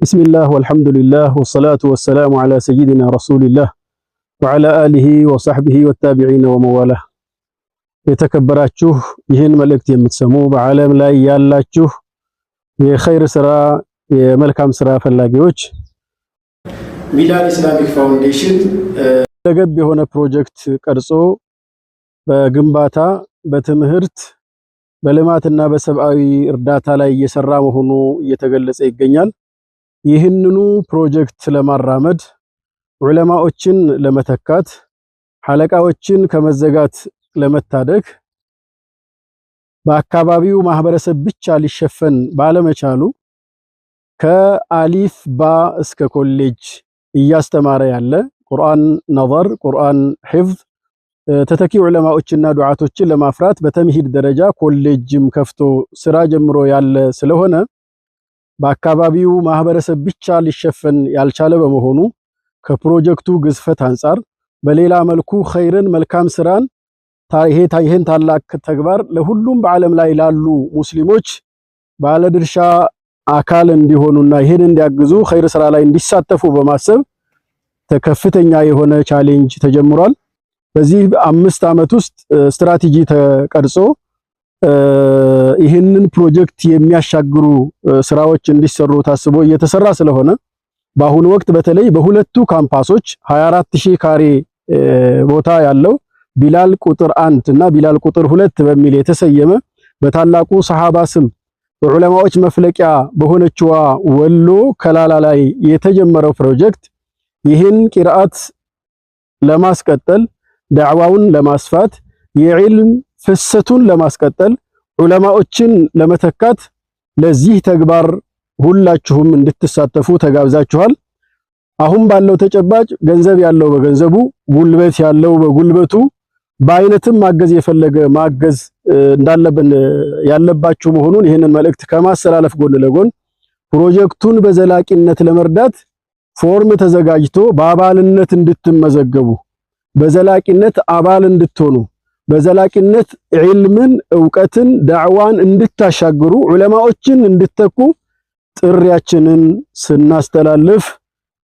بسم الله والحمد لله والصلاة والسلام على سيدنا رسول الله وعلى آله وصحبه والتابعين وموالاه የተከበራችሁ ይህን መልእክት የምትሰሙ በዓለም ላይ ያላችሁ የኸይር ስራ የመልካም ስራ ፈላጊዎች ሚላን ኢስላሚክ ፋውንዴሽን ለገብ የሆነ ፕሮጀክት ቀርጾ በግንባታ በትምህርት በልማትና በሰብአዊ እርዳታ ላይ እየሰራ መሆኑ እየተገለጸ ይገኛል። ይህንኑ ፕሮጀክት ለማራመድ ዑለማዎችን ለመተካት ሐለቃዎችን ከመዘጋት ለመታደግ በአካባቢው ማህበረሰብ ብቻ ሊሸፈን ባለመቻሉ ከአሊፍ ባ እስከ ኮሌጅ እያስተማረ ያለ ቁርአን ነظር ቁርአን ሒፍዝ ተተኪ ዑለማዎችና ዱዓቶችን ለማፍራት በተምሂድ ደረጃ ኮሌጅም ከፍቶ ስራ ጀምሮ ያለ ስለሆነ በአካባቢው ማህበረሰብ ብቻ ሊሸፈን ያልቻለ በመሆኑ ከፕሮጀክቱ ግዝፈት አንፃር በሌላ መልኩ ኸይርን መልካም ስራን ይሄን ታላቅ ተግባር ለሁሉም በዓለም ላይ ላሉ ሙስሊሞች ባለድርሻ አካል እንዲሆኑና ይሄን እንዲያግዙ ኸይር ስራ ላይ እንዲሳተፉ በማሰብ ከፍተኛ የሆነ ቻሌንጅ ተጀምሯል። በዚህ 5 ዓመት ውስጥ ስትራቴጂ ተቀርጾ ይህንን ፕሮጀክት የሚያሻግሩ ስራዎች እንዲሰሩ ታስቦ እየተሰራ ስለሆነ በአሁኑ ወቅት በተለይ በሁለቱ ካምፓሶች 24000 ካሬ ቦታ ያለው ቢላል ቁጥር 1 እና ቢላል ቁጥር 2 በሚል የተሰየመ በታላቁ ሰሃባ ስም በዑለማዎች መፍለቂያ በሆነችዋ ወሎ ከላላ ላይ የተጀመረው ፕሮጀክት ይህን ቂራአት ለማስቀጠል ዳዕዋውን ለማስፋት የዒልም ፍሰቱን ለማስቀጠል ዑለማዎችን ለመተካት ለዚህ ተግባር ሁላችሁም እንድትሳተፉ ተጋብዛችኋል። አሁን ባለው ተጨባጭ ገንዘብ ያለው በገንዘቡ ጉልበት ያለው በጉልበቱ በአይነትም ማገዝ የፈለገ ማገዝ እንዳለብን ያለባችሁ መሆኑን ይህንን መልእክት ከማስተላለፍ ጎን ለጎን ፕሮጀክቱን በዘላቂነት ለመርዳት ፎርም ተዘጋጅቶ በአባልነት እንድትመዘገቡ በዘላቂነት አባል እንድትሆኑ በዘላቂነት ዒልምን ዕውቀትን ዳዕዋን እንድታሻግሩ ዑለማዎችን እንድትተኩ ጥሪያችንን ስናስተላልፍ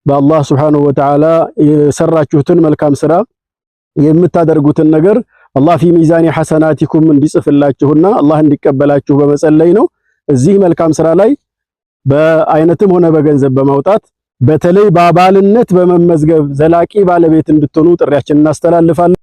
በአላህ Subhanahu Wa Ta'ala የሰራችሁትን መልካም ስራ የምታደርጉትን ነገር አላህ في ሚዛኒ ሐሰናቲኩም እንዲጽፍላችሁና አላህ እንዲቀበላችሁ በመጸለይ ነው። እዚህ መልካም ስራ ላይ በአይነትም ሆነ በገንዘብ በማውጣት በተለይ በአባልነት በመመዝገብ ዘላቂ ባለቤት እንድትሆኑ ጥሪያችንን እናስተላልፋለን።